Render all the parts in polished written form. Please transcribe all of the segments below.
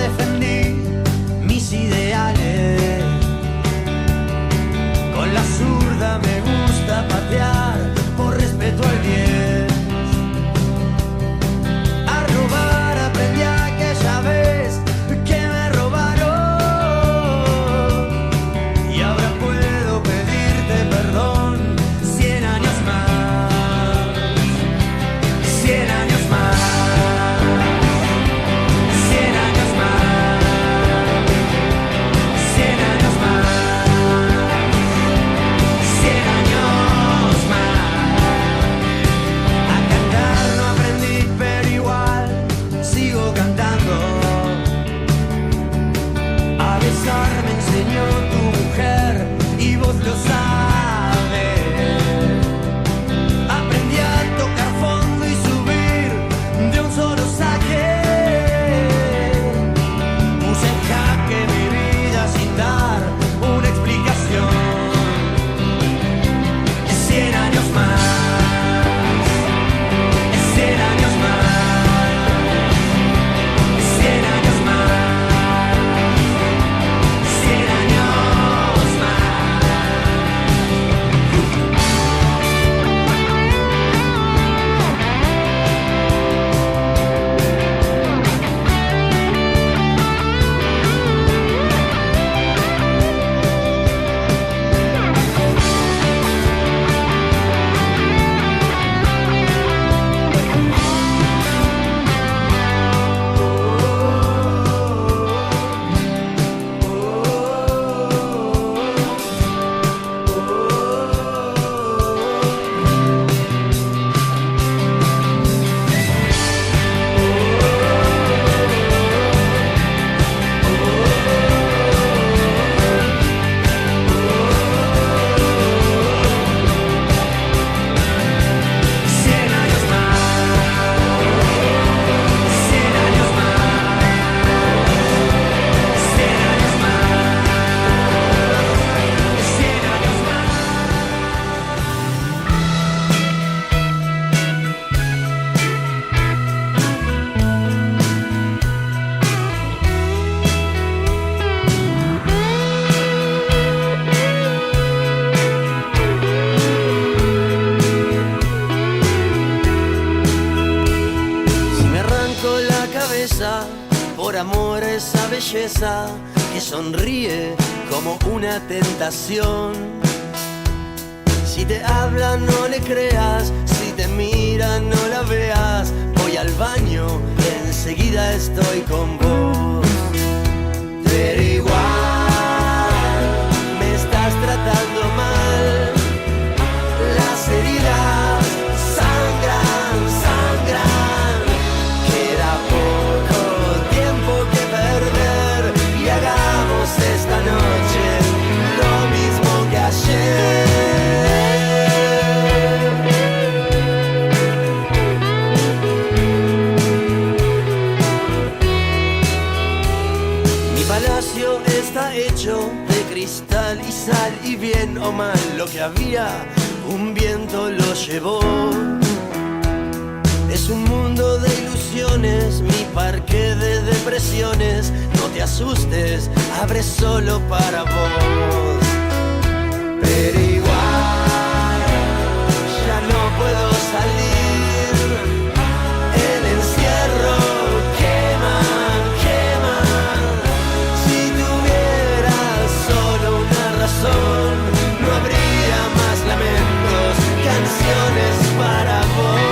defendí mis ideales. Con la zurda me gusta patear por respeto al bien. A robar aprendí aquella vez que me robaron. Y ahora puedo pedirte perdón 100 años más. 100 años más. 100 años más. 100 años más. 100 años más. A cantar no aprendí, pero igual sigo cantando. A besar me enseñó tu mujer y vos lo sabes. Aprendí a tocar fondo y subir de un solo saque. Puse en jaque mi vida sin dar una explicación. 100 años más. 100 años más. 100 años más. 100 años más. Si me arranco la cabeza por amor a esa belleza que sonríe como una tentación. Si te habla no le creas, si te mira no la veas. Voy al baño, enseguida estoy con vos. Pero igual me estás tratando mal. Las heridas sangran, sangran. Queda poco tiempo que perder y hagamos esta noche lo mismo que ayer. Mi palacio está hecho de cristal y sal, y bien o mal lo que había, un viento lo llevó. Es un mundo de ilusiones, mi parque de depresiones. No te asustes, abre solo para vos. Pero igual ya no puedo salir. El encierro quema, quema. Si tuvieras solo una razón, no habría más lamentos, canciones para vos.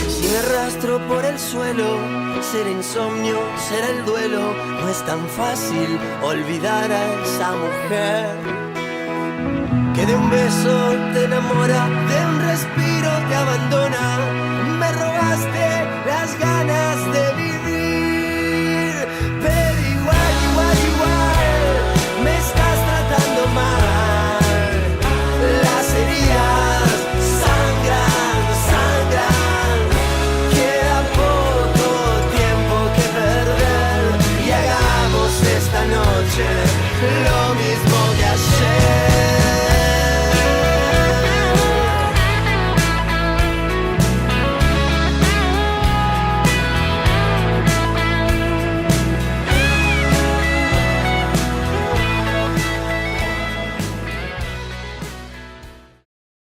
Si me arrastro por el suelo, será insomnio, será el duelo. No es tan fácil olvidar a esa mujer que de un beso te enamora, de un respiro te abandona. Me robaste las ganas de vivir. Pero igual, igual, igual me estás tratando mal. Las heridas sangran, sangran. lo mismo